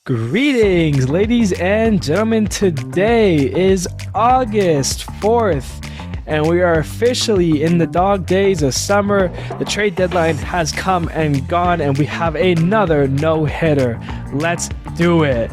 Greetings, ladies and gentlemen. Today is August 4th, and we are officially in the dog days of summer. The trade deadline has come and gone, and we have another no-hitter. Let's do it.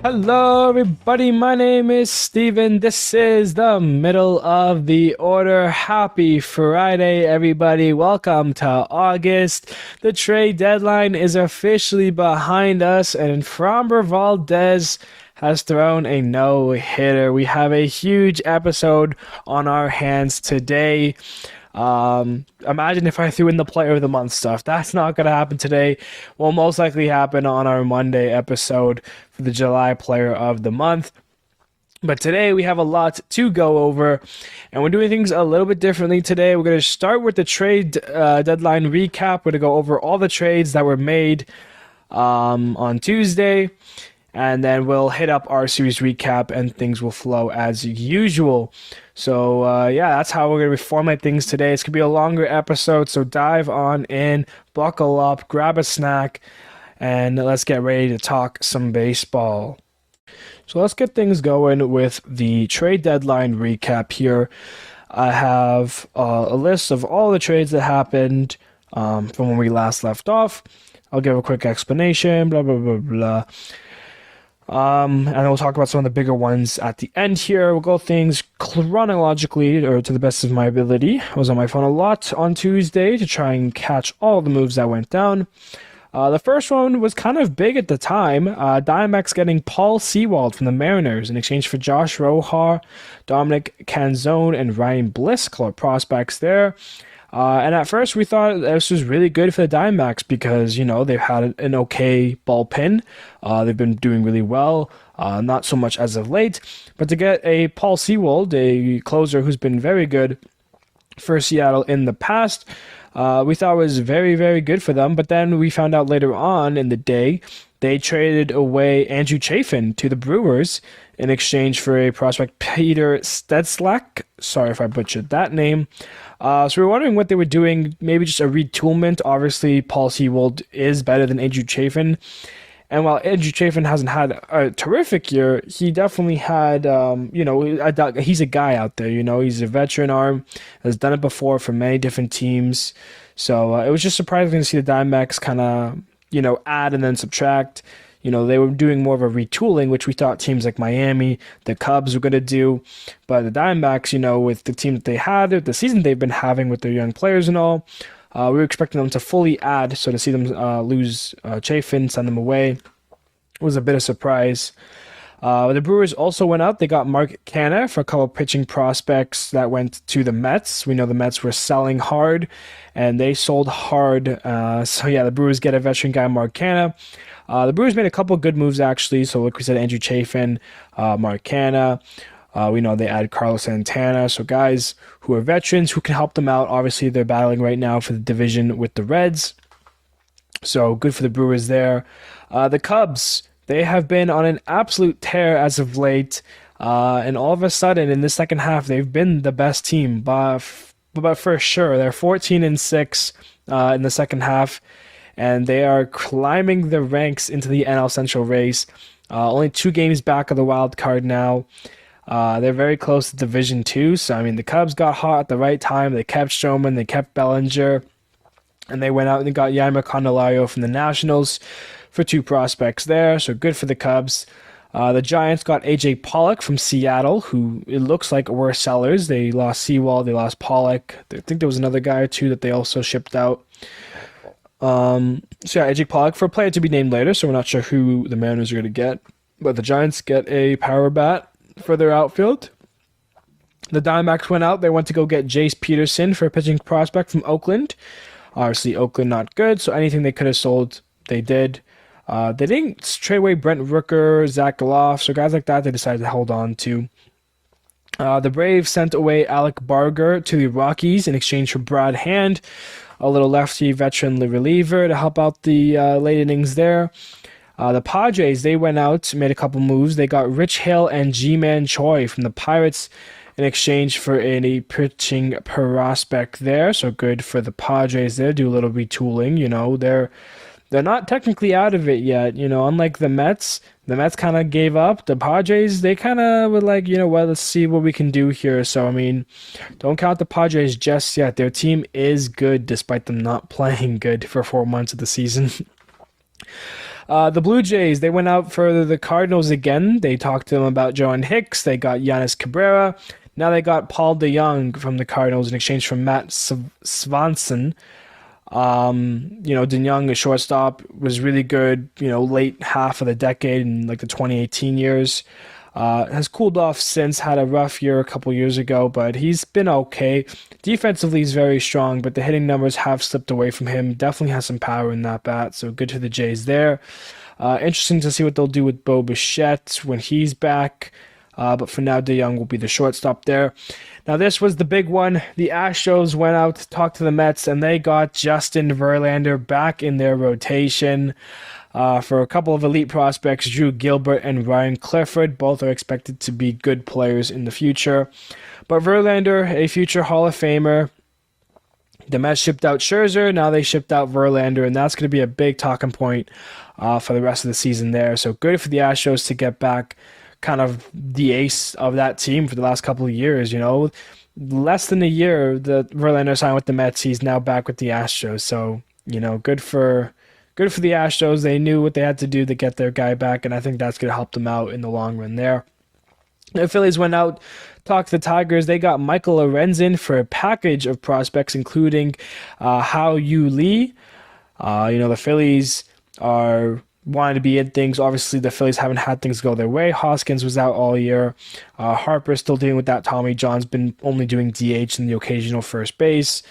Hello, everybody. My name is Steven. This is the middle of the order. Happy Friday, everybody. Welcome to August. The trade deadline is officially behind us, and Framber Valdez has thrown a no-hitter. We have a huge episode on our hands today. Imagine if I threw in the player of the month stuff. That's not going to happen today. Will most likely happen on our Monday episode for the July player of the month. But today we have a lot to go over, and we're doing things a little bit differently today. We're going to start with the trade deadline recap. We're going to go over all the trades that were made on Tuesday, and then we'll hit up our series recap, and things will flow as usual. So, that's how we're going to format things today. It's going to be a longer episode, so dive on in, buckle up, grab a snack, and let's get ready to talk some baseball. So let's get things going with the trade deadline recap here. I have a list of all the trades that happened from when we last left off. I'll give a quick explanation, blah, blah, blah, blah. And we'll talk about some of the bigger ones at the end here. We'll go things chronologically, or to the best of my ability. I was on my phone a lot on Tuesday to try and catch all the moves that went down. The first one was kind of big at the time. Diamondbacks getting Paul Sewald from the Mariners in exchange for Josh Rojar, Dominic Canzone, and Ryan Bliss, club prospects there. And at first we thought this was really good for the Diamondbacks because, they've had an okay bullpen. They've been doing really well, not so much as of late. But to get a Paul Sewald, a closer who's been very good for Seattle in the past, we thought was very, very good for them. But then we found out later on in the day, they traded away Andrew Chafin to the Brewers in exchange for a prospect, Peter Stedslak. Sorry if I butchered that name. So we were wondering what they were doing, maybe just a retoolment. Obviously, Paul Sewald is better than Andrew Chafin. And while Andrew Chafin hasn't had a terrific year, he definitely had, he's a guy out there, he's a veteran arm, has done it before for many different teams. So it was just surprising to see the Diamondbacks kind of, add and then subtract. They were doing more of a retooling, which we thought teams like Miami, the Cubs were going to do. But the Diamondbacks, with the team that they had, the season they've been having with their young players and all, we were expecting them to fully add. So to see them lose Chafin, send them away, was a bit of surprise. The Brewers also went out. They got Mark Canha for a couple of pitching prospects that went to the Mets. We know the Mets were selling hard, and they sold hard. The Brewers get a veteran guy, Mark Canha. The Brewers made a couple of good moves, actually. So, like we said, Andrew Chafin, Mark Canha. We know they added Carlos Santana. So, guys who are veterans who can help them out. Obviously, they're battling right now for the division with the Reds. So, good for the Brewers there. The Cubs, they have been on an absolute tear as of late. And all of a sudden, in the second half, they've been the best team. But for sure, they're 14-6 in the second half. And they are climbing the ranks into the NL Central race. Only 2 games back of the wild card now. They're very close to Division 2. So, the Cubs got hot at the right time. They kept Stroman. They kept Bellinger. And they went out and got Yaimer Candelario from the Nationals for 2 prospects there. So, good for the Cubs. The Giants got A.J. Pollock from Seattle, who it looks like were sellers. They lost Sewald. They lost Pollock. I think there was another guy or 2 that they also shipped out. AJ Pollock for a player to be named later, so we're not sure who the Mariners are going to get. But the Giants get a power bat for their outfield. The Diamondbacks went out. They went to go get Jace Peterson for a pitching prospect from Oakland. Obviously, Oakland not good, so anything they could have sold, they did. They didn't trade away Brent Rooker, Zach Geloff, so guys like that they decided to hold on to. The Braves sent away Alec Barger to the Rockies in exchange for Brad Hand, a little lefty veteran reliever to help out the late innings there. The Padres, they went out, made a couple moves. They got Rich Hill and G-Man Choi from the Pirates in exchange for a pitching prospect there. So good for the Padres there. Do a little retooling. they're not technically out of it yet. Unlike the Mets kind of gave up. The Padres, they kind of were like, well, let's see what we can do here. So, I mean, don't count the Padres just yet. Their team is good despite them not playing good for 4 months of the season. The Blue Jays, they went out for the Cardinals again. They talked to them about Joan Hicks. They got Giannis Cabrera. Now they got Paul DeJong from the Cardinals in exchange for Matt Swanson. DeJong, a shortstop, was really good, late half of the decade in like the 2018 years. Has cooled off since, had a rough year a couple years ago, but he's been okay. Defensively, he's very strong, but the hitting numbers have slipped away from him. Definitely has some power in that bat, so good to the Jays there. Interesting to see what they'll do with Bo Bichette when he's back. But for now, DeJong will be the shortstop there. Now, this was the big one. The Astros went out to talk to the Mets, and they got Justin Verlander back in their rotation. For a couple of elite prospects, Drew Gilbert and Ryan Clifford. Both are expected to be good players in the future. But Verlander, a future Hall of Famer. The Mets shipped out Scherzer, now they shipped out Verlander, and that's going to be a big talking point for the rest of the season there. So good for the Astros to get back kind of the ace of that team for the last couple of years, Less than a year that Verlander signed with the Mets, he's now back with the Astros. So, good for the Astros. They knew what they had to do to get their guy back, and I think that's going to help them out in the long run there. The Phillies went out, talked to the Tigers. They got Michael Lorenzen for a package of prospects, including Hao Yu Lee. The Phillies are wanting to be in things. Obviously, the Phillies haven't had things go their way. Hoskins was out all year. Harper's still dealing with that. Tommy John's been only doing DH and the occasional first base.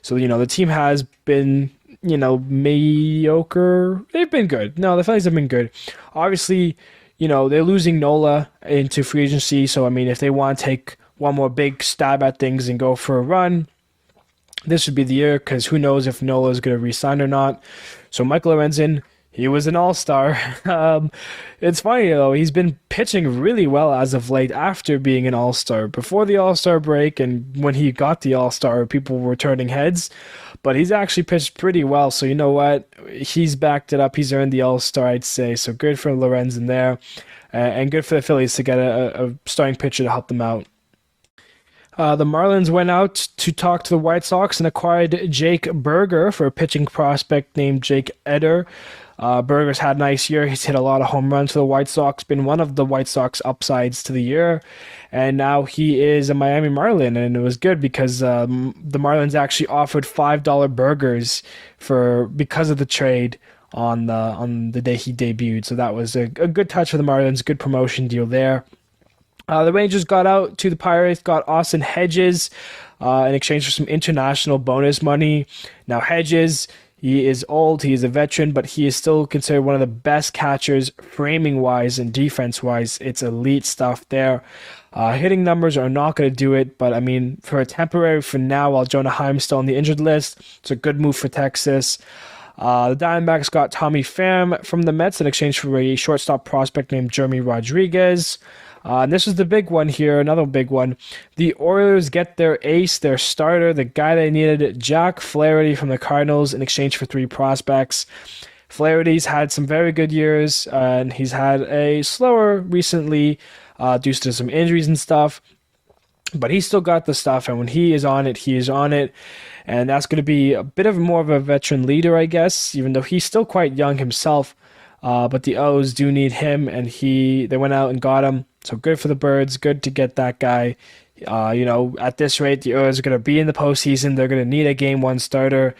So, the team has been, mediocre. They've been good. No, the Phillies have been good. Obviously, they're losing Nola into free agency. So, I mean, if they want to take one more big stab at things and go for a run, this would be the year, because who knows if Nola is going to re-sign or not. So, Michael Lorenzen, he was an all-star. It's funny, though. He's been pitching really well as of late after being an all-star. Before the all-star break and when he got the all-star, people were turning heads. But he's actually pitched pretty well. So you know what? He's backed it up. He's earned the all-star, I'd say. So good for Lorenzen there. And good for the Phillies to get a starting pitcher to help them out. The Marlins went out to talk to the White Sox and acquired Jake Burger for a pitching prospect named Jake Eder. Burger's had a nice year. He's hit a lot of home runs for the White Sox, been one of the White Sox upsides to the year, and now he is a Miami Marlin, and it was good because the Marlins actually offered $5 burgers because of the trade on the day he debuted, so that was a good touch for the Marlins, good promotion deal there. The Rangers got out to the Pirates, got Austin Hedges in exchange for some international bonus money. Now Hedges, he is old, he is a veteran, but he is still considered one of the best catchers, framing-wise and defense-wise. It's elite stuff there. Hitting numbers are not going to do it, but I mean, for now, while Jonah Heim's still on the injured list, it's a good move for Texas. The Diamondbacks got Tommy Pham from the Mets in exchange for a shortstop prospect named Jeremy Rodriguez. And this was the big one here, another big one. The Orioles get their ace, their starter, the guy they needed, Jack Flaherty from the Cardinals in exchange for 3 prospects. Flaherty's had some very good years, and he's had a slower recently due to some injuries and stuff. But he's still got the stuff, and when he is on it, he is on it. And that's going to be a bit of more of a veteran leader, I guess, even though he's still quite young himself. But the O's do need him, and they went out and got him. So good for the Birds. Good to get that guy. At this rate, the O's are going to be in the postseason. They're going to need a Game 1 starter.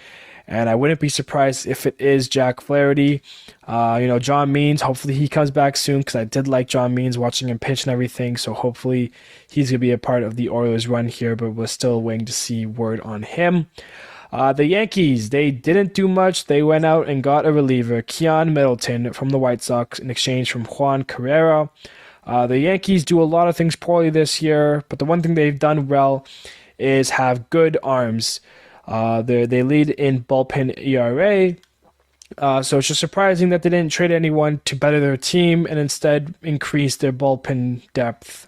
And I wouldn't be surprised if it is Jack Flaherty. John Means, hopefully he comes back soon, because I did like John Means, watching him pitch and everything. So hopefully he's going to be a part of the Orioles run here, but we're still waiting to see word on him. The Yankees, they didn't do much. They went out and got a reliever, Keon Middleton, from the White Sox in exchange from Juan Carrera. The Yankees do a lot of things poorly this year, but the one thing they've done well is have good arms. They lead in bullpen ERA, so it's just surprising that they didn't trade anyone to better their team and instead increase their bullpen depth.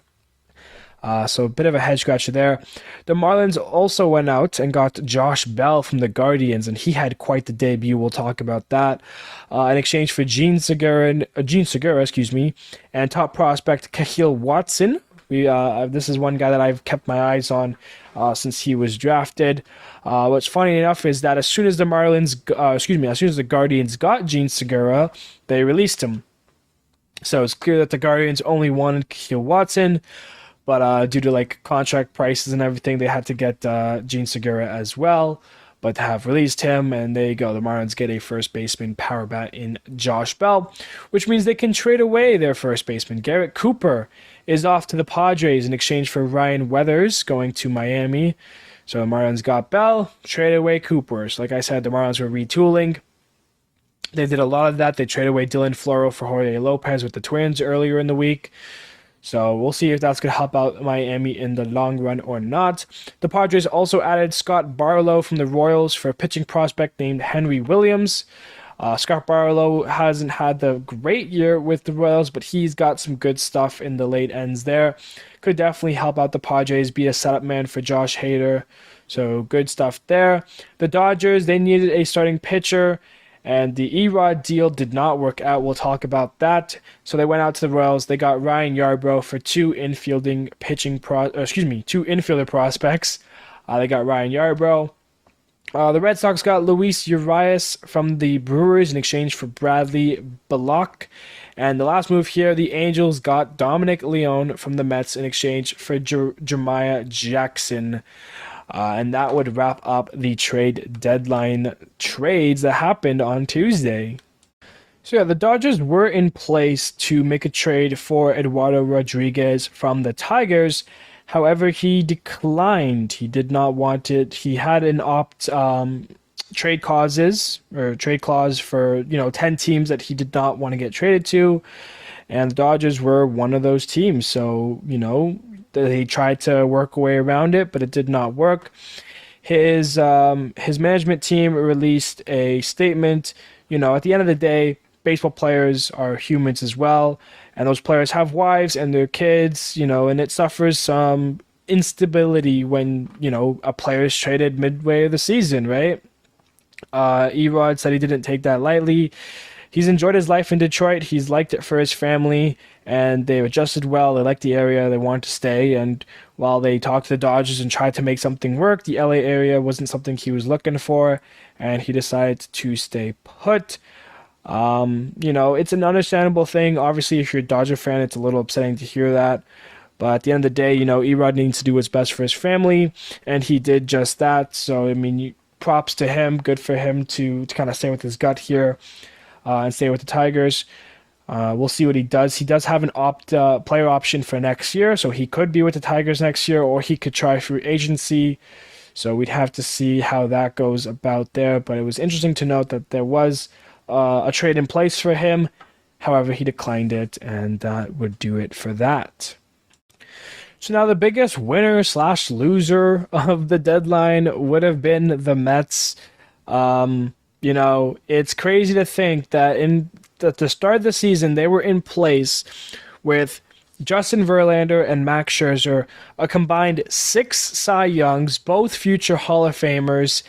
So a bit of a head scratcher there. The Marlins also went out and got Josh Bell from the Guardians, and he had quite the debut. We'll talk about that. In exchange for Gene Segura, excuse me, and top prospect Cahill Watson. This is one guy that I've kept my eyes on since he was drafted. What's funny enough is that as soon as the Guardians got Gene Segura, they released him. So it's clear that the Guardians only wanted Cahill Watson, but due to like contract prices and everything, they had to get Gene Segura as well. But to have released him, and there you go, the Marlins get a first baseman power bat in Josh Bell, which means they can trade away their first baseman. Garrett Cooper is off to the Padres in exchange for Ryan Weathers going to Miami. So the Marlins got Bell, traded away Cooper. So like I said, the Marlins were retooling. They did a lot of that. They traded away Dylan Floro for Jorge Lopez with the Twins earlier in the week. So we'll see if that's going to help out Miami in the long run or not. The Padres also added Scott Barlow from the Royals for a pitching prospect named Henry Williams. Scott Barlow hasn't had the great year with the Royals, but he's got some good stuff in the late ends there. Could definitely help out the Padres, be a setup man for Josh Hader. So good stuff there. The Dodgers, they needed a starting pitcher, and the Erod deal did not work out. We'll talk about that. So they went out to the Royals. They got Ryan Yarbrough for two infielder prospects. They got Ryan Yarbrough. The Red Sox got Luis Urias from the Brewers in exchange for Bradley Bullock. And the last move here, the Angels got Dominic Leone from the Mets in exchange for Jeremiah Jackson. And that would wrap up the trade deadline trades that happened on Tuesday. So yeah, the Dodgers were in place to make a trade for Eduardo Rodriguez from the Tigers. However, he declined. He did not want it. He had an trade clause for 10 teams that he did not want to get traded to, and the Dodgers were one of those teams. So they tried to work a way around it, but it did not work. His management team released a statement. At the end of the day, baseball players are humans as well, and those players have wives and their kids, and it suffers some instability when, a player is traded midway of the season, right? Erod said he didn't take that lightly. He's enjoyed his life in Detroit. He's liked it for his family, and they adjusted well. They liked the area. They wanted to stay. And while they talked to the Dodgers and tried to make something work, the LA area wasn't something he was looking for, and he decided to stay put. It's an understandable thing. Obviously, if you're a Dodger fan, it's a little upsetting to hear that. But at the end of the day, Erod needs to do what's best for his family, and he did just that. So, props to him. Good for him to kind of stay with his gut here. And stay with the Tigers. We'll see what he does. He does have an player option for next year, so he could be with the Tigers next year, or he could try free agency. So we'd have to see how that goes about there. But it was interesting to note that there was a trade in place for him. However, he declined it, and that would do it for that. So now the biggest winner/loser of the deadline would have been the Mets. It's crazy to think that at the start of the season, they were in place with Justin Verlander and Max Scherzer, a combined 6 Cy Youngs, both future Hall of Famers,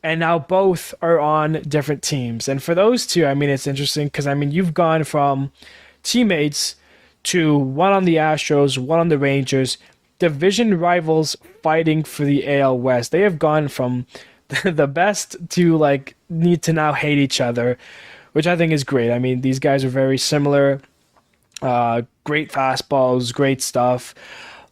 and now both are on different teams. And for those two, it's interesting because, you've gone from teammates to one on the Astros, one on the Rangers, division rivals fighting for the AL West. They have gone from the best to need to now hate each other, which I think is great. These guys are very similar. Great fastballs, great stuff,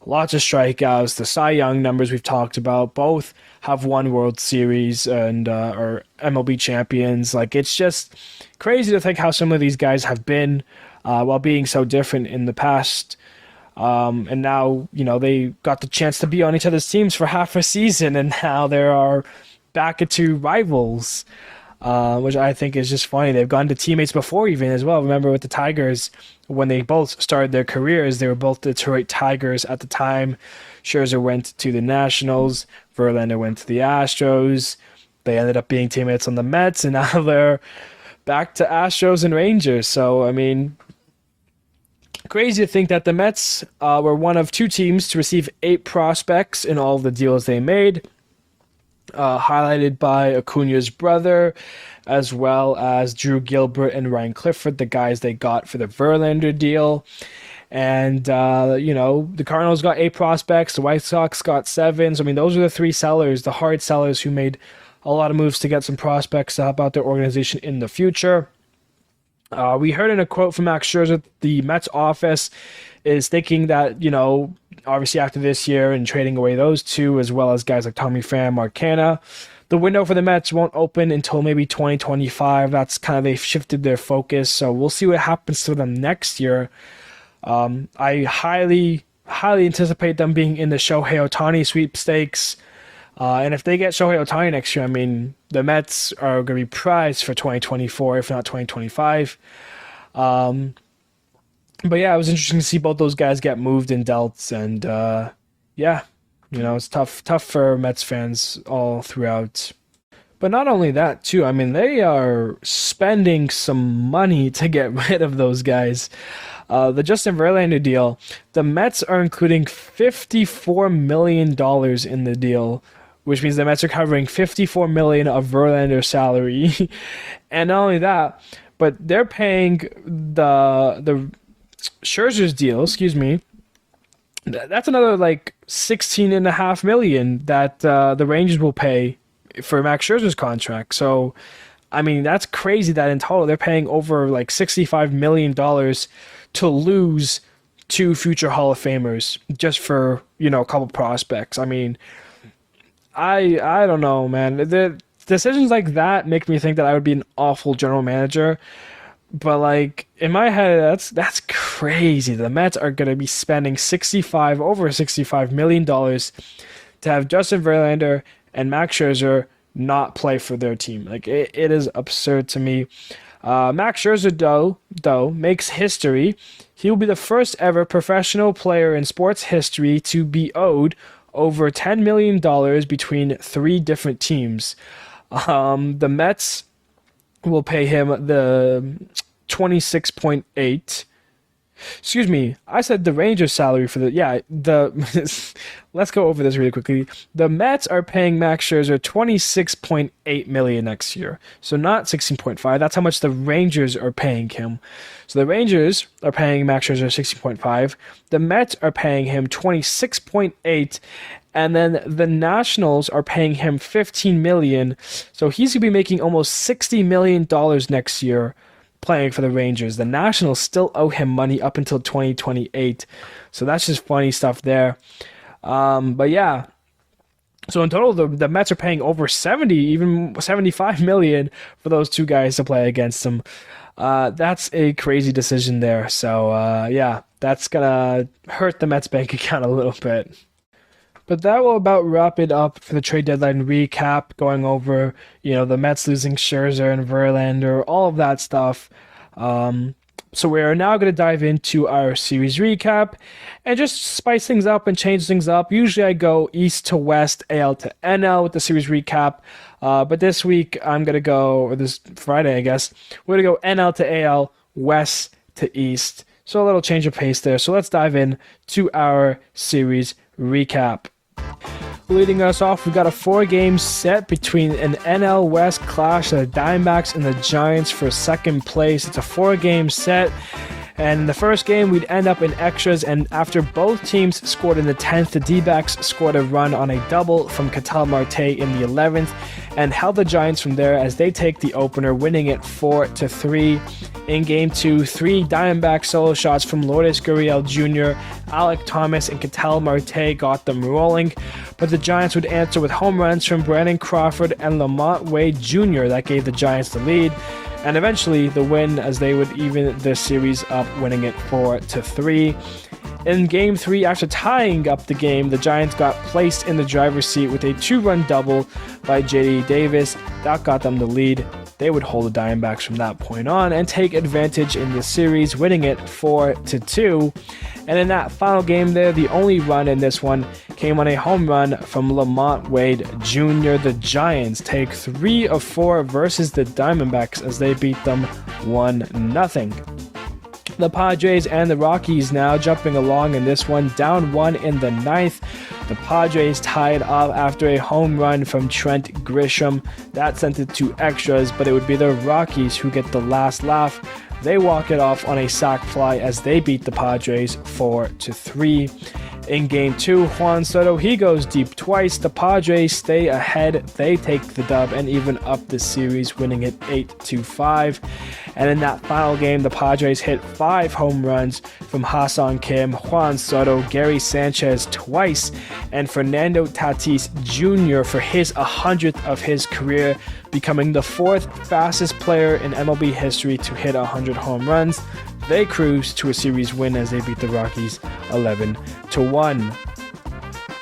lots of strikeouts. The Cy Young numbers we've talked about, both have won World Series and are MLB champions. It's just crazy to think how similar these guys have been while being so different in the past. And now, they got the chance to be on each other's teams for half a season, and now there are back into rivals, which I think is just funny. They've gone to teammates before even as well. Remember with the Tigers, when they both started their careers, they were both Detroit Tigers at the time. Scherzer went to the Nationals, Verlander went to the Astros. They ended up being teammates on the Mets, and now they're back to Astros and Rangers. So, Crazy to think that the Mets were one of 2 teams to receive 8 prospects in all of the deals they made, highlighted by Acuna's brother, as well as Drew Gilbert and Ryan Clifford, the guys they got for the Verlander deal. And, the Cardinals got 8 prospects, the White Sox got 7. So, I mean, those are the 3 sellers, the hard sellers who made a lot of moves to get some prospects to help out their organization in the future. We heard in a quote from Max Scherzer, the Mets office is thinking that, obviously after this year and trading away those 2, as well as guys like Tommy Pham, Mark Canha, the window for the Mets won't open until maybe 2025. That's kind of, they've shifted their focus. So we'll see what happens to them next year. I highly anticipate them being in the Shohei Ohtani sweepstakes. And if they get Shohei Ohtani next year, I mean, the Mets are going to be prized for 2024, if not 2025. But yeah, it was interesting to see both those guys get moved and dealt. And it's tough for Mets fans all throughout. But not only that, too, I mean, they are spending some money to get rid of those guys. The Justin Verlander deal, the Mets are including $54 million in the deal, which means the Mets are covering $54 million of Verlander's salary. And not only that, but they're paying the Scherzer's deal, that's another like $16.5 million that the Rangers will pay for Max Scherzer's contract. So, I mean, that's crazy that in total they're paying over like $65 million to lose 2 future Hall of Famers just for, a couple prospects. I mean, I don't know, man. The decisions like that make me think that I would be an awful general manager. But like in my head, that's crazy. The Mets are gonna be spending over $65 million to have Justin Verlander and Max Scherzer not play for their team. Like it is absurd to me. Max Scherzer though makes history. He will be the first ever professional player in sports history to be owed over $10 million between 3 different teams. The Mets will pay him the 26.8. Excuse me, I said the Rangers salary for let's go over this really quickly. The Mets are paying Max Scherzer $26.8 million next year. So not 16.5. That's how much the Rangers are paying him. So the Rangers are paying Max Scherzer 16.5. The Mets are paying him 26.8. And then the Nationals are paying him $15 million. So he's going to be making almost $60 million next year playing for the Rangers. The Nationals still owe him money up until 2028. So that's just funny stuff there. But yeah. So in total, the Mets are paying over 70, even $75 million for those 2 guys to play against them. That's a crazy decision there. So that's going to hurt the Mets bank account a little bit. But that will about wrap it up for the trade deadline recap, going over, the Mets losing Scherzer and Verlander, all of that stuff. So we're now going to dive into our series recap and just spice things up and change things up. Usually I go East to West, AL to NL with the series recap. But this week I'm going to go, or this Friday I guess, we're going to go NL to AL, West to East. So a little change of pace there. So let's dive in to our series recap. Leading us off, we've got a 4-game set between an NL West clash of the Diamondbacks and the Giants for second place. It's a 4-game set, and in the first game we'd end up in extras, and after both teams scored in the 10th, the D-backs scored a run on a double from Ketel Marte in the 11th and held the Giants from there as they take the opener, winning it 4-3. In Game 2, 3 Diamondback solo shots from Lourdes Gurriel Jr., Alek Thomas, and Ketel Marte got them rolling, but the Giants would answer with home runs from Brandon Crawford and Lamont Wade Jr. that gave the Giants the lead, and eventually the win as they would even the series up, winning it 4-3. In Game 3, after tying up the game, the Giants got placed in the driver's seat with a 2-run double by J.D. Davis. That got them the lead. They would hold the Diamondbacks from that point on and take advantage in the series, winning it 4-2. And in that final game there, the only run in this one came on a home run from Lamont Wade Jr. The Giants take 3 of 4 versus the Diamondbacks as they beat them 1-0. The Padres and the Rockies now jumping along in this one, down 1 in the ninth. The Padres tied up after a home run from Trent Grisham. That sent it to extras, but it would be the Rockies who get the last laugh. They walk it off on a sac fly as they beat the Padres 4-3. In Game 2, Juan Soto, he goes deep twice. The Padres stay ahead. They take the dub and even up the series, winning it 8-5. And in that final game, the Padres hit 5 home runs from Ha-Seong Kim, Juan Soto, Gary Sanchez twice, and Fernando Tatis Jr. for his 100th of his career, becoming the 4th fastest player in MLB history to hit 100 home runs. They cruise to a series win as they beat the Rockies 11-1.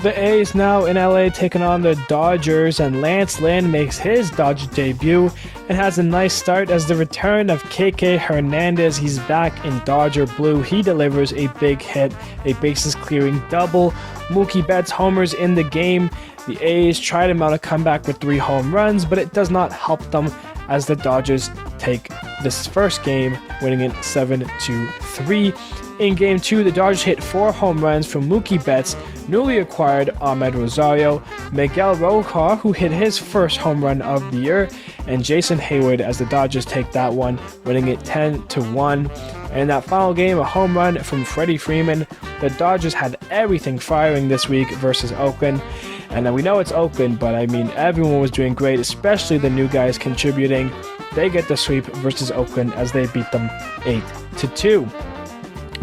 The A's now in LA taking on the Dodgers, and Lance Lynn makes his Dodger debut and has a nice start as the return of KK Hernandez. He's back in Dodger blue. He delivers a big hit, a bases clearing double. Mookie Betts homers in the game. The A's try to mount a comeback with 3 home runs, but it does not help them as the Dodgers take this first game, winning it 7-3. In Game 2, the Dodgers hit 4 home runs from Mookie Betts, newly acquired Ahmed Rosario, Miguel Rojas, who hit his first home run of the year, and Jason Hayward as the Dodgers take that one, winning it 10-1. And in that final game, a home run from Freddie Freeman. The Dodgers had everything firing this week versus Oakland. And we know it's Oakland, but I mean, everyone was doing great, especially the new guys contributing. They get the sweep versus Oakland as they beat them 8-2.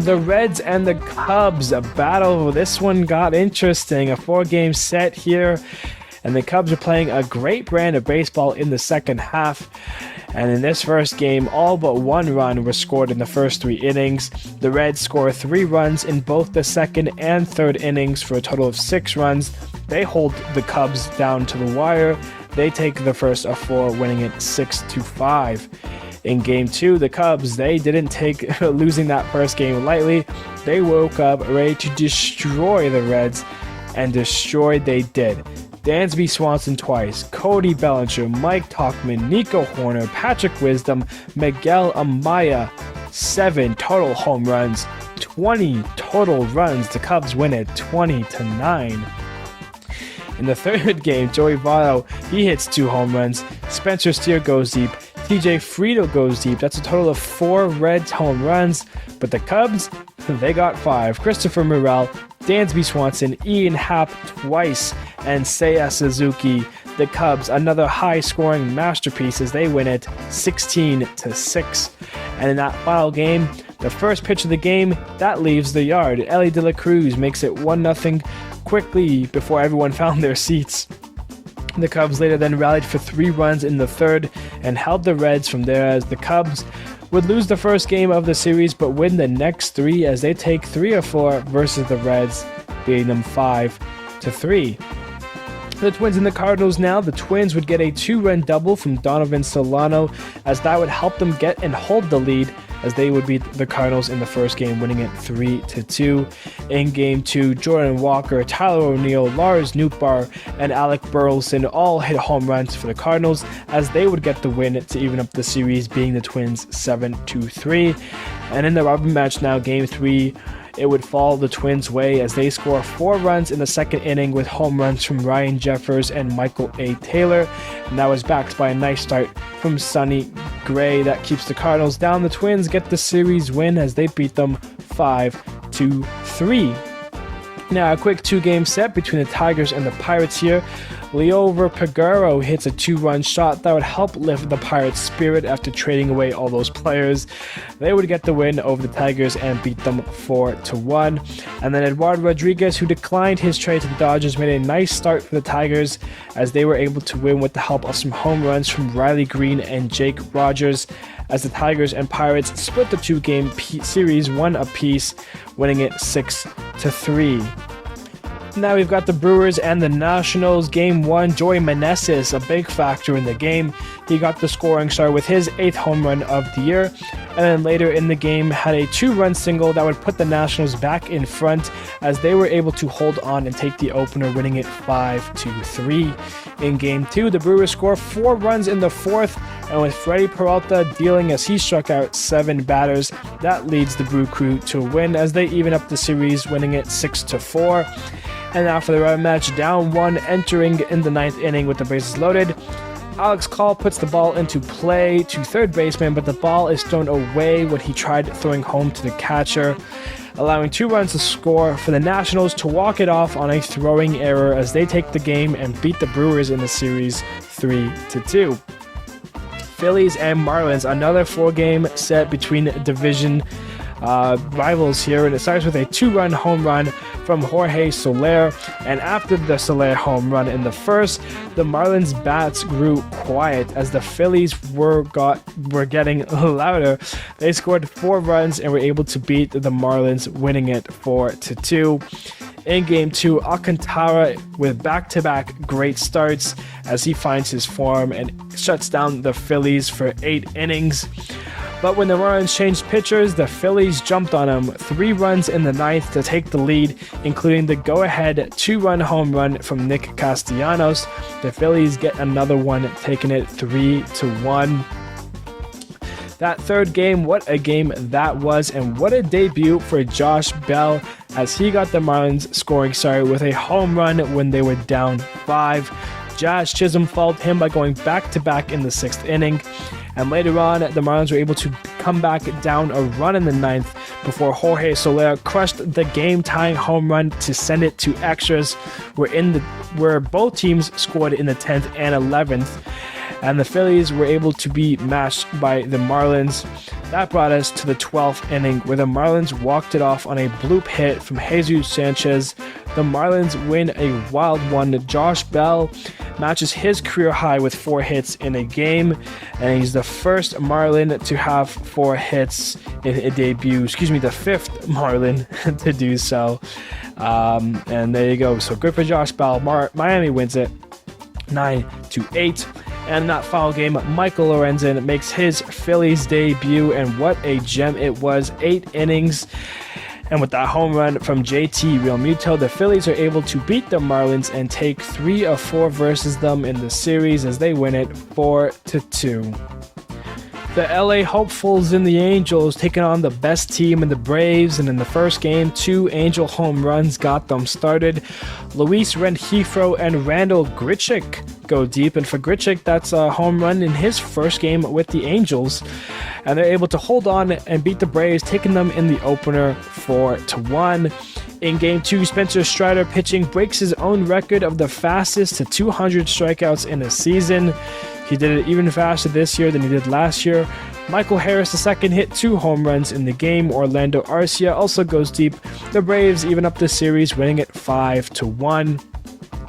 The Reds and the Cubs, a battle. This one got interesting. A 4-game set here, and the Cubs are playing a great brand of baseball in the second half. And in this first game, all but 1 run was scored in the first 3 innings. The Reds score 3 runs in both the second and third innings for a total of 6 runs. They hold the Cubs down to the wire. They take the first of 4, winning it 6-5. In Game 2, the Cubs, they didn't take losing that first game lightly. They woke up ready to destroy the Reds, and destroyed they did. Dansby Swanson twice, Cody Bellinger, Mike Tauchman, Nico Horner, Patrick Wisdom, Miguel Amaya, 7 total home runs, 20 total runs. The Cubs win it 20-9. In the third game, Joey Votto, he hits 2 home runs. Spencer Steer goes deep. TJ Friedl goes deep. That's a total of 4 Reds home runs. But the Cubs, they got 5. Christopher Morel, Dansby Swanson, Ian Happ twice, and Seiya Suzuki. The Cubs, another high-scoring masterpiece as they win it 16-6. And in that final game, the first pitch of the game, that leaves the yard. Ellie De La Cruz makes it 1-0 quickly before everyone found their seats. The Cubs later then rallied for 3 runs in the third and held the Reds from there, as the Cubs would lose the first game of the series but win the next 3 as they take 3 of 4 versus the Reds, beating them 5-3. The Twins and the Cardinals now. The Twins would get a 2-run double from Donovan Solano, as that would help them get and hold the lead, as they would beat the Cardinals in the first game, winning it 3-2. In Game 2, Jordan Walker, Tyler O'Neill, Lars Nootbaar, and Alec Burleson all hit home runs for the Cardinals, as they would get the win to even up the series, being the Twins 7-3. And in the rubber match now, Game 3, it would fall the Twins' way as they score 4 runs in the second inning with home runs from Ryan Jeffers and Michael A. Taylor. And that was backed by a nice start from Sonny Gray that keeps the Cardinals down. The Twins get the series win as they beat them 5-3. Now, a quick 2-game set between the Tigers and the Pirates here. Liover Peguero hits a 2-run shot that would help lift the Pirates' spirit after trading away all those players. They would get the win over the Tigers and beat them 4-1. And then Eduardo Rodriguez, who declined his trade to the Dodgers, made a nice start for the Tigers as they were able to win with the help of some home runs from Riley Green and Jake Rogers, as the Tigers and Pirates split the 2-game series 1 apiece, winning it 6-3. Now we've got the Brewers and the Nationals. Game 1, Joey Meneses, a big factor in the game. He got the scoring start with his 8th home run of the year. And then later in the game, had a 2-run single that would put the Nationals back in front as they were able to hold on and take the opener, winning it 5-3. In Game 2, the Brewers scored 4 runs in the 4th, and with Freddie Peralta dealing as he struck out 7 batters, that leads the Brew Crew to a win as they even up the series, winning it 6-4. And now for the rematch, down 1, entering in the 9th inning with the bases loaded. Alex Call puts the ball into play to third baseman, but the ball is thrown away when he tried throwing home to the catcher, allowing 2 runs to score for the Nationals to walk it off on a throwing error as they take the game and beat the Brewers in the series 3-2. Phillies and Marlins, another 4-game set between division rivals here, and it starts with a 2-run home run from Jorge Soler, and after the Soler home run in the first, the Marlins bats grew quiet as the Phillies were getting louder. They scored 4 runs and were able to beat the Marlins, winning it 4-2. In Game 2, Alcantara with back-to-back great starts as he finds his form and shuts down the Phillies for 8 innings. But when the Marlins changed pitchers, the Phillies jumped on him 3 runs in the 9th to take the lead, including the go-ahead 2-run home run from Nick Castellanos. The Phillies get another one, taking it 3-1. That third game, what a game that was, and what a debut for Josh Bell as he got the Marlins scoring start with a home run when they were down 5. Jazz Chisholm followed him by going back-to-back in the 6th inning. And later on, the Marlins were able to come back down a run in the 9th before Jorge Soler crushed the game-tying home run to send it to extras, where both teams scored in the 10th and 11th. And the Phillies were able to be matched by the Marlins. That brought us to the 12th inning, where the Marlins walked it off on a bloop hit from Jesus Sanchez. The Marlins win a wild one. Josh Bell matches his career high with 4 hits in a game, and he's the first Marlin to have 4 hits in a debut. The 5th Marlin to do so. And there you go. So good for Josh Bell. Miami wins it 9-8. And in that final game, Michael Lorenzen makes his Phillies debut, and what a gem it was. 8 innings. And with that home run from JT Realmuto, the Phillies are able to beat the Marlins and take 3 of 4 versus them in the series as they win it 4-2. The LA Hopefuls and the Angels taking on the best team in the Braves, and in the first game, 2 Angel home runs got them started. Luis Rengifo and Randall Grichuk go deep, and for Grichuk, that's a home run in his first game with the Angels, and they're able to hold on and beat the Braves, taking them in the opener 4-1. In Game 2, Spencer Strider pitching breaks his own record of the fastest to 200 strikeouts in a season. He did it even faster this year than he did last year. Michael Harris II hit 2 home runs in the game. Orlando Arcia also goes deep. The Braves even up the series, winning it 5-1.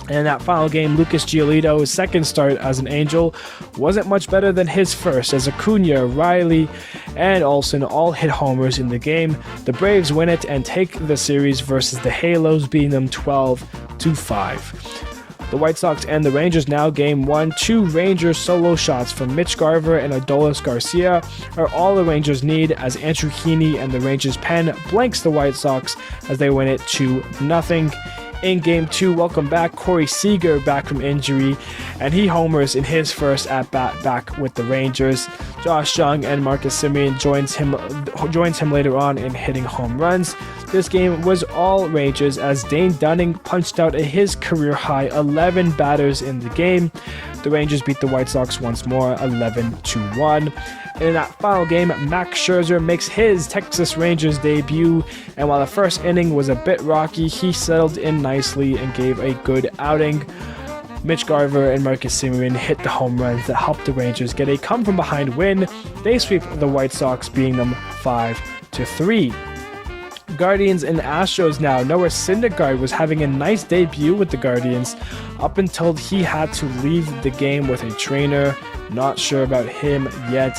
And in that final game, Lucas Giolito's second start as an Angel wasn't much better than his first, as Acuna, Riley, and Olsen all hit homers in the game. The Braves win it and take the series versus the Halos, beating them 12-5. The White Sox and the Rangers now Game 1. 2 Rangers solo shots from Mitch Garver and Adolis Garcia are all the Rangers need, as Andrew Heaney and the Rangers pen blanks the White Sox as they win it 2-0. In Game 2, welcome back Corey Seager back from injury, and he homers in his first at-bat back with the Rangers. Josh Jung and Marcus Semien joins him later on in hitting home runs. This game was all Rangers as Dane Dunning punched out his career-high 11 batters in the game. The Rangers beat the White Sox once more 11-1. And in that final game, Max Scherzer makes his Texas Rangers debut, and while the first inning was a bit rocky, he settled in nicely and gave a good outing. Mitch Garver and Marcus Semien hit the home runs that helped the Rangers get a come-from-behind win. They sweep the White Sox, beating them 5-3. Guardians and Astros now. Noah Syndergaard was having a nice debut with the Guardians up until he had to leave the game with a trainer. Not sure about him yet.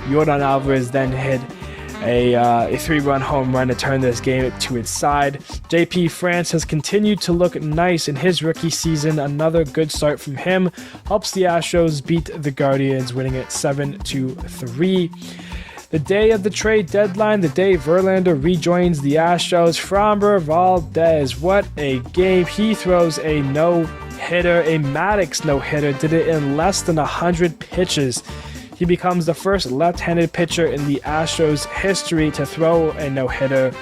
Yordan Alvarez then hit a 3-run home run to turn this game to its side. JP France has continued to look nice in his rookie season. Another good start from him helps the Astros beat the Guardians, winning it 7-3. The day of the trade deadline, the day Verlander rejoins the Astros, Framber Valdez, what a game. He throws a no-hitter, a Maddox no-hitter, did it in less than 100 pitches. He becomes the first left-handed pitcher in the Astros history to throw a no-hitter.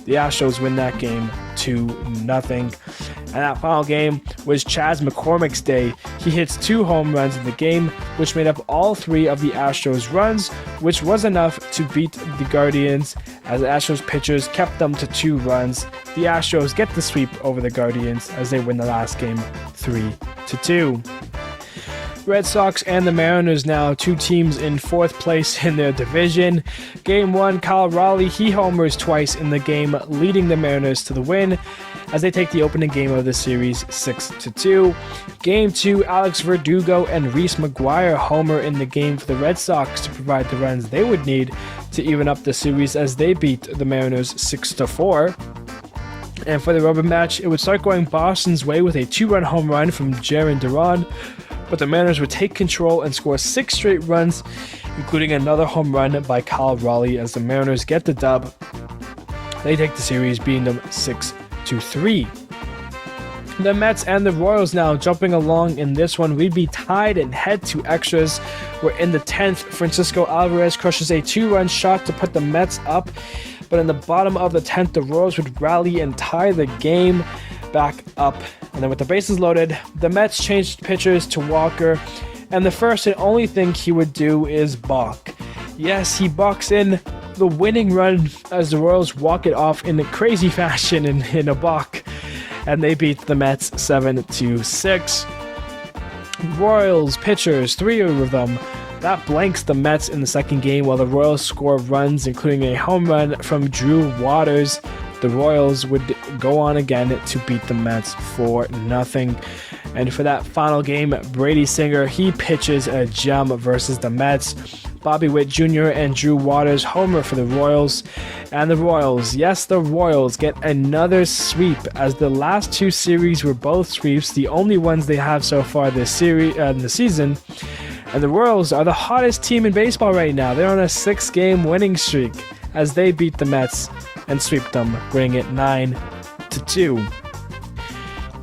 The Astros win that game 2-0. And that final game was Chas McCormick's day. He hits 2 home runs in the game, which made up all 3 of the Astros' runs, which was enough to beat the Guardians, as the Astros pitchers kept them to 2 runs. The Astros get the sweep over the Guardians as they win the last game 3-2. Red Sox and the Mariners now 2 teams in 4th place in their division. Game 1, Kyle Raleigh, he homers twice in the game, leading the Mariners to the win as they take the opening game of the series 6-2. Game 2, Alex Verdugo and Reese McGuire homer in the game for the Red Sox to provide the runs they would need to even up the series as they beat the Mariners 6-4. And for the rubber match, it would start going Boston's way with a 2-run home run from Jarren Duran, but the Mariners would take control and score 6 straight runs, including another home run by Kyle Raleigh as the Mariners get the dub. They take the series, beating them 6-3. The Mets and the Royals now jumping along in this one. We'd be tied and head to extras. We're in the 10th. Francisco Alvarez crushes a 2-run shot to put the Mets up, but in the bottom of the 10th, the Royals would rally and tie the game back up. And then with the bases loaded, the Mets changed pitchers to Walker, and the first and only thing he would do is balk. Yes, he balks in the winning run as the Royals walk it off in a crazy fashion in a balk, and they beat the Mets 7-6. Royals pitchers, 3 of them, that blanks the Mets in the second game, while the Royals score runs, including a home run from Drew Waters. The Royals would go on again to beat the Mets 4-0. And for that final game, Brady Singer, he pitches a gem versus the Mets. Bobby Witt Jr. and Drew Waters homer for the Royals. And the Royals, yes, the Royals get another sweep, as the last 2 series were both sweeps, the only ones they have so far this series in the season. And the Royals are the hottest team in baseball right now. They're on a 6-game winning streak as they beat the Mets and sweep them, bringing it 9-2.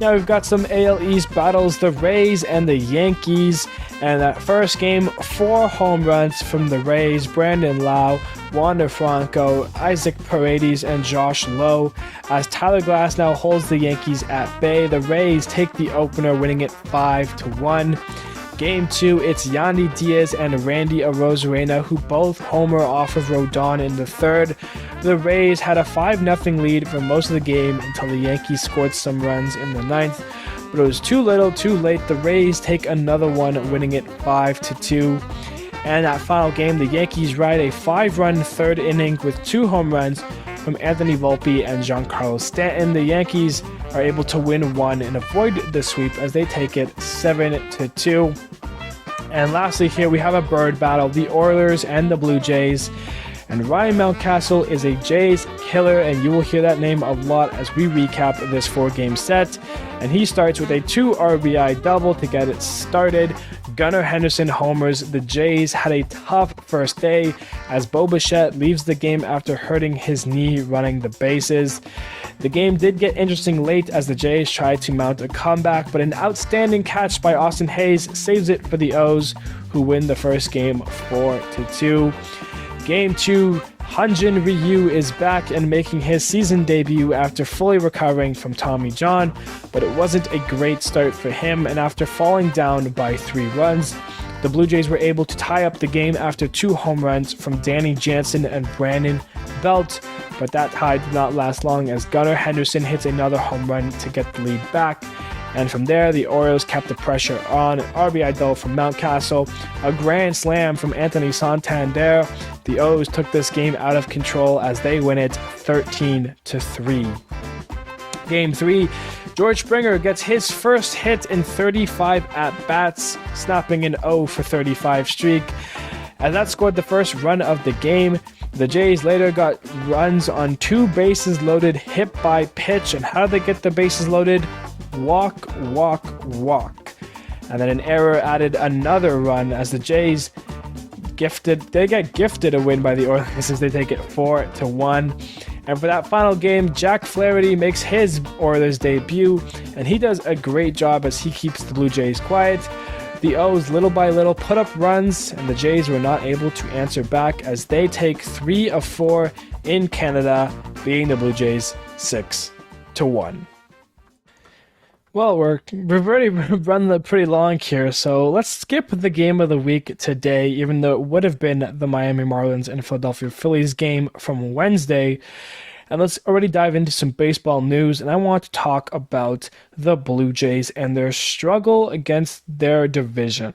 Now we've got some AL East battles, the Rays and the Yankees. And that first game, 4 home runs from the Rays, Brandon Lau, Wander Franco, Isaac Paredes, and Josh Lowe. As Tyler Glass now holds the Yankees at bay, the Rays take the opener, winning it 5-1. Game 2, it's Yandy Diaz and Randy Arozarena, who both homer off of Rodon in the third. The Rays had a 5-0 lead for most of the game until the Yankees scored some runs in the 9th, but it was too little, too late. The Rays take another one, winning it 5-2. And that final game, the Yankees ride a 5-run third inning with 2 home runs from Anthony Volpe and Giancarlo Stanton. The Yankees are able to win 1 and avoid the sweep as they take it 7-2. And lastly here we have a bird battle, the Oilers and the Blue Jays. And Ryan Mountcastle is a Jays killer, and you will hear that name a lot as we recap this 4-game set. And he starts with a 2 RBI double to get it started. Gunnar Henderson homers. The Jays had a tough first day as Bo Bichette leaves the game after hurting his knee running the bases. The game did get interesting late as the Jays tried to mount a comeback, but an outstanding catch by Austin Hayes saves it for the O's, who win the first game 4-2. Game 2, Hyun-Jin Ryu is back and making his season debut after fully recovering from Tommy John, but it wasn't a great start for him, and after falling down by 3 runs, the Blue Jays were able to tie up the game after 2 home runs from Danny Jansen and Brandon Belt, but that tie did not last long as Gunnar Henderson hits another home run to get the lead back. And from there, the Orioles kept the pressure on. An RBI double from Mountcastle, a grand slam from Anthony Santander. The O's took this game out of control as they win it 13-3. Game 3, George Springer gets his first hit in 35 at-bats, snapping an 0 for 35 streak. And that scored the first run of the game. The Jays later got runs on 2 bases loaded hit by pitch. And how did they get the bases loaded? Walk, walk, walk. And then an error added another run as the Jays get gifted a win by the Orioles as they take it 4-1. And for that final game, Jack Flaherty makes his Oilers debut, and he does a great job as he keeps the Blue Jays quiet. The O's little by little put up runs, and the Jays were not able to answer back as they take 3 of 4 in Canada, beating the Blue Jays 6-1. Well, we've already run pretty long here, so let's skip the game of the week today, even though it would have been the Miami Marlins and Philadelphia Phillies game from Wednesday. And let's already dive into some baseball news, and I want to talk about the Blue Jays and their struggle against their division.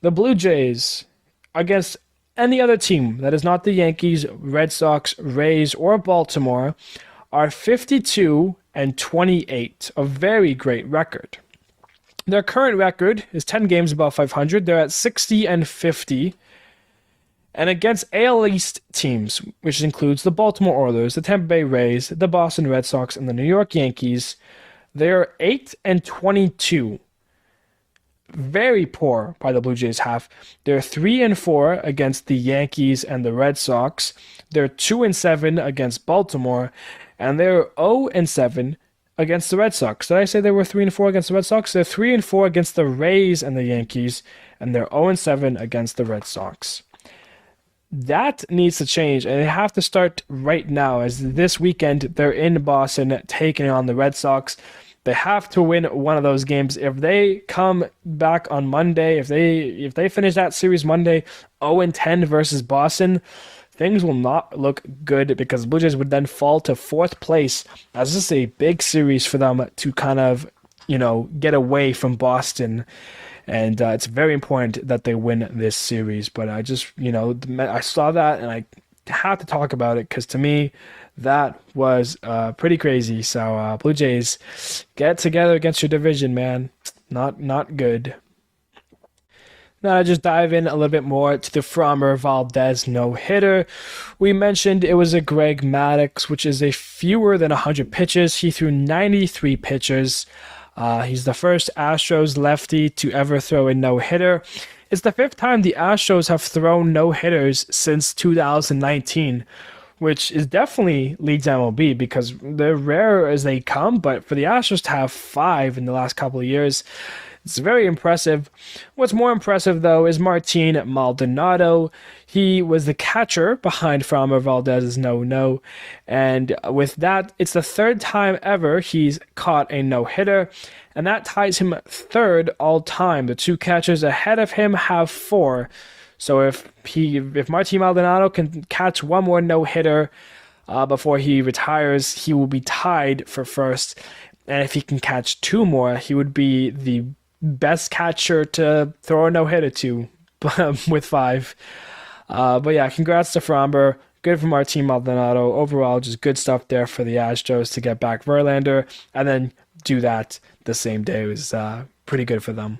The Blue Jays, against any other team that is not the Yankees, Red Sox, Rays, or Baltimore, are 52-28, a very great record. Their current record is 10 games above 500. They're at 60-50. And against AL East teams, which includes the Baltimore Orioles, the Tampa Bay Rays, the Boston Red Sox, and the New York Yankees, they're 8-22. Very poor by the Blue Jays half. They're 3-4 against the Yankees and the Red Sox. They're 2-7 against Baltimore. And they're 0-7 against the Red Sox. Did I say they were 3-4 against the Red Sox? They're 3-4 against the Rays and the Yankees, and they're 0-7 against the Red Sox. That needs to change, and they have to start right now, as this weekend they're in Boston taking on the Red Sox. They have to win one of those games. If they come back on Monday, if they finish that series Monday 0-10 versus Boston, things will not look good because Blue Jays would then fall to 4th place, as this is a big series for them to kind of, get away from Boston. And it's very important that they win this series. But I just, I saw that and I have to talk about it because to me, that was pretty crazy. So Blue Jays, get together against your division, man. Not good. Now, I just dive in a little bit more to the Framber Valdez no-hitter. We mentioned it was a Greg Maddux, which is a fewer than 100 pitches. He threw 93 pitches. He's the first Astros lefty to ever throw a no-hitter. It's the 5th time the Astros have thrown no-hitters since 2019, which is definitely leads MLB because they're rare as they come, but for the Astros to have 5 in the last couple of years, it's very impressive. What's more impressive, though, is Martin Maldonado. He was the catcher behind Framber Valdez's no-no. And with that, it's the 3rd time ever he's caught a no-hitter. And that ties him 3rd all-time. The 2 catchers ahead of him have 4. So if Martin Maldonado can catch one more no-hitter before he retires, he will be tied for 1st. And if he can catch 2 more, he would be the best catcher to throw a no-hitter to with 5. But yeah, congrats to Framber. Good for Martin Maldonado. Overall, just good stuff there for the Astros to get back Verlander and then do that the same day. It was pretty good for them.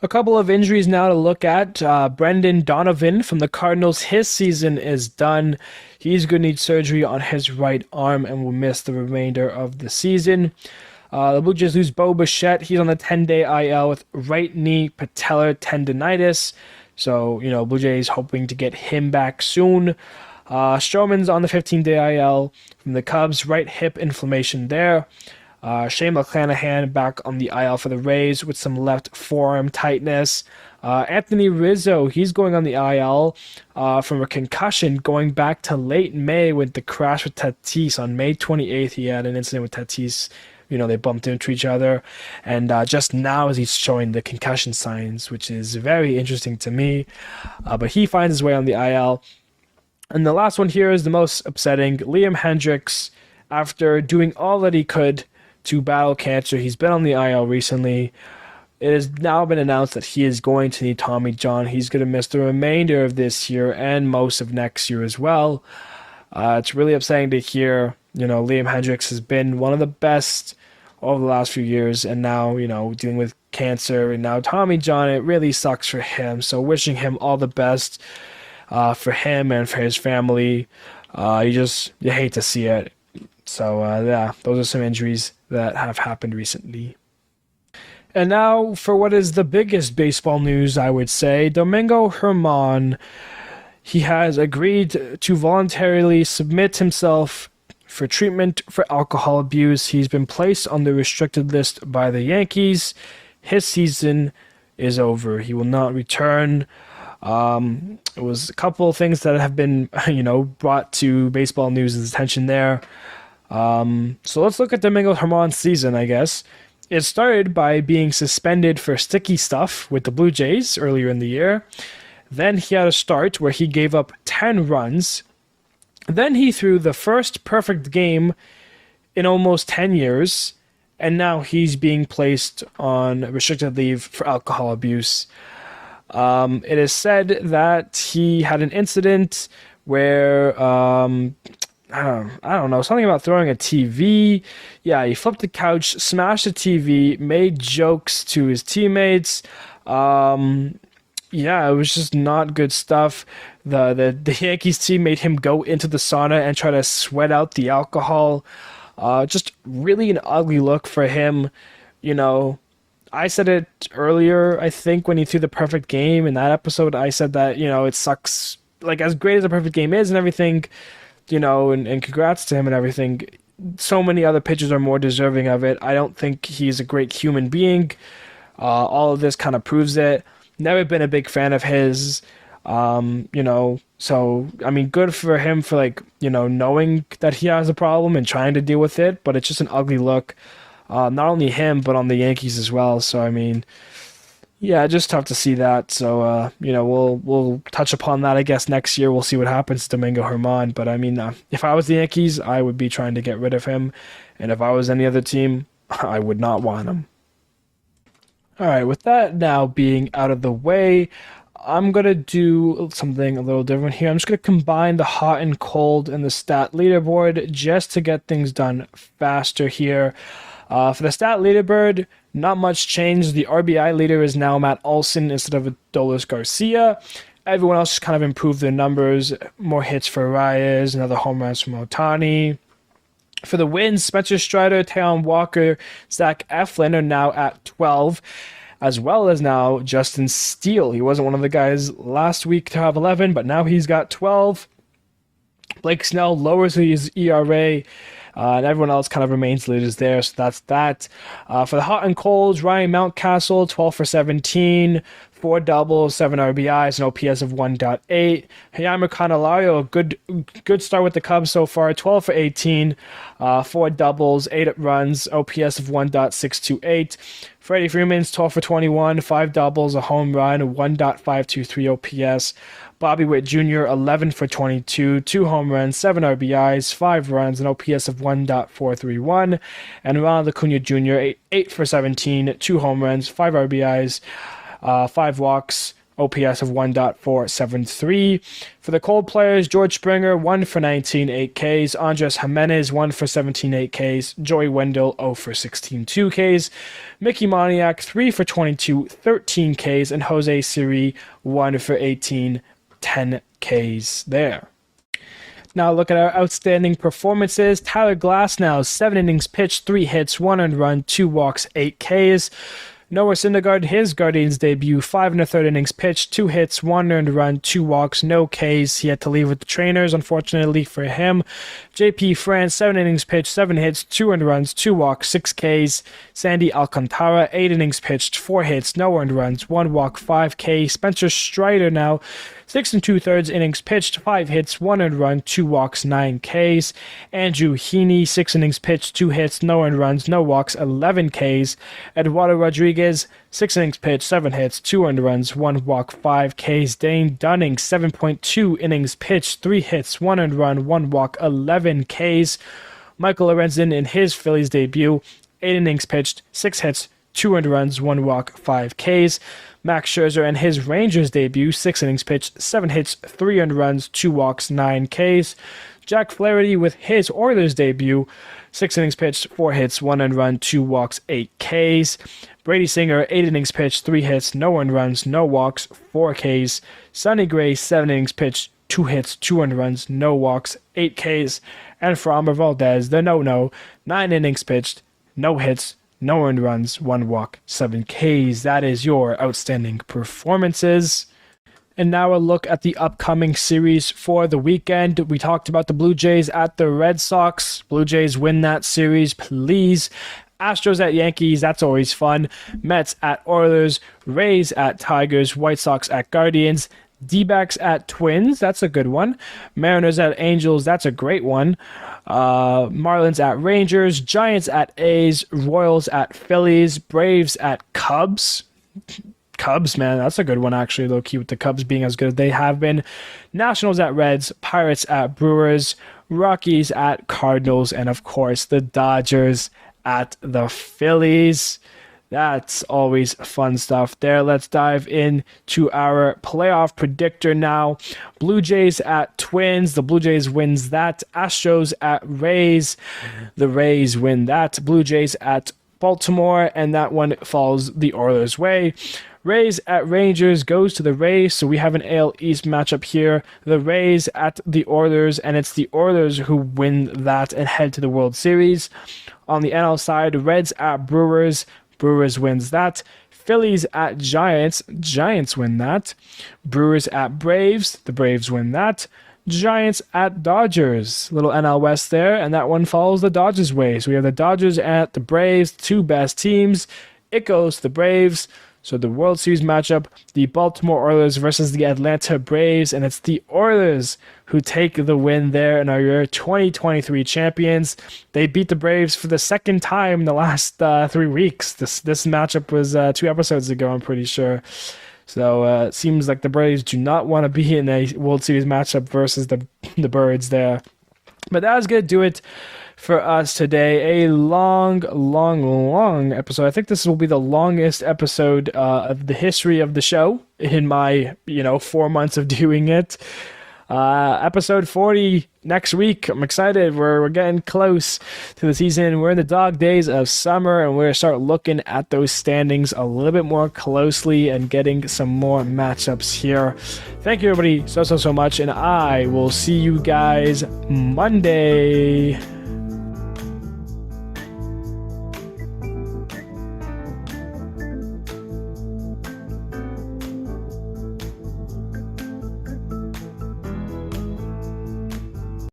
A couple of injuries now to look at. Brendan Donovan from the Cardinals, his season is done. He's going to need surgery on his right arm and will miss the remainder of the season. The Blue Jays lose Bo Bichette. He's on the 10-day IL with right knee patellar tendonitis. So, Blue Jays hoping to get him back soon. Stroman's on the 15-day IL from the Cubs. Right hip inflammation there. Shane McClanahan back on the IL for the Rays with some left forearm tightness. Anthony Rizzo, he's going on the IL from a concussion going back to late May with the crash with Tatis. On May 28th, he had an incident with Tatis. They bumped into each other. And just now as he's showing the concussion signs, which is very interesting to me. But he finds his way on the IL. And the last one here is the most upsetting. Liam Hendriks, after doing all that he could to battle cancer, he's been on the IL recently. It has now been announced that he is going to need Tommy John. He's going to miss the remainder of this year and most of next year as well. It's really upsetting to hear. Liam Hendriks has been one of the best over the last few years, and now, dealing with cancer, and now Tommy John, it really sucks for him. So wishing him all the best. for him and for his family. You hate to see it. So yeah, those are some injuries that have happened recently. And now for what is the biggest baseball news, I would say, Domingo Germán. He has agreed to voluntarily submit himself for treatment for alcohol abuse. He's been placed on the restricted list by the Yankees. His season is over. He will not return. It was a couple of things that have been, brought to baseball news' attention there. So let's look at Domingo Germán's season, I guess. It started by being suspended for sticky stuff with the Blue Jays earlier in the year. Then he had a start where he gave up 10 runs. Then he threw the first perfect game in almost 10 years. And now he's being placed on restricted leave for alcohol abuse. It is said that he had an incident where I don't know, something about throwing a TV. Yeah, he flipped the couch, smashed the TV, made jokes to his teammates. Yeah, it was just not good stuff. The Yankees team made him go into the sauna and try to sweat out the alcohol. Just really an ugly look for him. I said it earlier, I think, when he threw the perfect game in that episode. I said that, it sucks. Like, as great as a perfect game is and everything, and congrats to him and everything, so many other pitchers are more deserving of it. I don't think he's a great human being. All of this kind of proves it. Never been a big fan of his, so, I mean, good for him for, knowing that he has a problem and trying to deal with it, but it's just an ugly look. Not only him, but on the Yankees as well. So, I mean, yeah, just tough to see that. So, we'll touch upon that, I guess, next year. We'll see what happens to Domingo Germán. But, I mean, if I was the Yankees, I would be trying to get rid of him. And if I was any other team, I would not want him. All right, with that now being out of the way, I'm going to do something a little different here. I'm just going to combine the hot and cold in the stat leaderboard just to get things done faster here. For the stat leaderboard, not much change. The RBI leader is now Matt Olson instead of Adolis Garcia. Everyone else kind of improved their numbers. More hits for Reyes, another home runs from Ohtani. For the wins, Spencer Strider, Taijuan Walker, Zach Eflin are now at 12, as well as now Justin Steele. He wasn't one of the guys last week to have 11, but now he's got 12. Blake Snell lowers his ERA. And everyone else kind of remains leaders there, so that's that. For the hot and colds, Ryan Mountcastle, 12 for 17, 4 doubles, 7 RBIs, an OPS of 1.8. Heimer Candelario, a good start with the Cubs so far, 12 for 18, 4 doubles, 8 runs, OPS of 1.628. Freddie Freeman's 12 for 21, 5 doubles, a home run, 1.523 OPS. Bobby Witt Jr., 11 for 22, 2 home runs, 7 RBIs, 5 runs, an OPS of 1.431. And Ronald Acuna Jr., 8 for 17, 2 home runs, 5 RBIs, 5 walks, OPS of 1.473. For the cold players, George Springer, 1 for 19, 8 Ks. Andres Jimenez, 1 for 17, 8 Ks. Joey Wendell, 0 for 16, 2 Ks. Mickey Moniak, 3 for 22, 13 Ks. And Jose Siri, 1 for 18, 10 Ks there. Now look at our outstanding performances. Tyler Glasnow, 7 innings pitched, 3 hits, 1 earned run, 2 walks, 8 Ks. Noah Syndergaard, his Guardians debut, 5 1/3 innings pitched, 2 hits, 1 earned run, 2 walks, no Ks. He had to leave with the trainers, unfortunately for him. JP France, 7 innings pitched, 7 hits, 2 earned runs, 2 walks, 6 Ks. Sandy Alcantara, 8 innings pitched, 4 hits, no earned runs, 1 walk, 5 Ks. Spencer Strider now, 6 2/3 innings pitched, 5 hits, 1 earned run, 2 walks, 9 Ks. Andrew Heaney, 6 innings pitched, 2 hits, no earned runs, no walks, 11 Ks. Eduardo Rodriguez, 6 innings pitched, 7 hits, 2 earned runs, 1 walk, 5 Ks. Dane Dunning, 7.2 innings pitched, 3 hits, 1 earned run, 1 walk, 11 Ks. Michael Lorenzen in his Phillies debut, 8 innings pitched, 6 hits, 2 earned runs, 1 walk, 5 Ks. Max Scherzer in his Rangers debut, 6 innings pitched, 7 hits, 3 earned runs, 2 walks, 9 Ks. Jack Flaherty with his Oilers debut, 6 innings pitched, 4 hits, 1 earned run, 2 walks, 8 Ks. Brady Singer, 8 innings pitched, 3 hits, no earned runs, no walks, 4 Ks. Sonny Gray, 7 innings pitched, 2 hits, 2 earned runs, no walks, 8 Ks. And Framber Valdez, the no-no, 9 innings pitched, no hits, no earned runs, 1 walk, 7 Ks. That is your outstanding performances. And now a look at the upcoming series for the weekend. We talked about the Blue Jays at the Red Sox. Blue Jays win that series, please. Astros at Yankees, that's always fun. Mets at Oilers. Rays at Tigers. White Sox at Guardians. D-backs at Twins, that's a good one. Mariners at Angels, that's a great one. Marlins at Rangers. Giants at A's. Royals at Phillies. Braves at Cubs. Cubs, man, that's a good one actually, low key, with the Cubs being as good as they have been. Nationals at Reds, Pirates at Brewers, Rockies at Cardinals, and of course the Dodgers at the Phillies. That's always fun stuff there. Let's dive into our playoff predictor now. Blue Jays at Twins. The Blue Jays wins that. Astros at Rays. The Rays win that. Blue Jays at Baltimore, and that one falls the Oilers' way. Rays at Rangers goes to the Rays, so we have an AL East matchup here. The Rays at the Oilers, and it's the Oilers who win that and head to the World Series. On the NL side, Reds at Brewers. Brewers wins that. Phillies at Giants. Giants win that. Brewers at Braves. The Braves win that. Giants at Dodgers. Little NL West there, and that one follows the Dodgers' way. So we have the Dodgers at the Braves, 2 best teams. It goes to the Braves. So the World Series matchup, the Baltimore Oilers versus the Atlanta Braves, and it's the Oilers who take the win there and are your 2023 champions. They beat the Braves for the second time in the last 3 weeks. This matchup was 2 episodes ago, I'm pretty sure. So it seems like the Braves do not want to be in a World Series matchup versus the Birds there. But that was going to do it for us today. A long episode. I think this will be the longest episode of the history of the show in my 4 months of doing it. Episode 40 next week. I'm excited. We're getting close to the season. We're in the dog days of summer, and we're going to start looking at those standings a little bit more closely and getting some more matchups here. Thank you, everybody, so much, and I will see you guys Monday.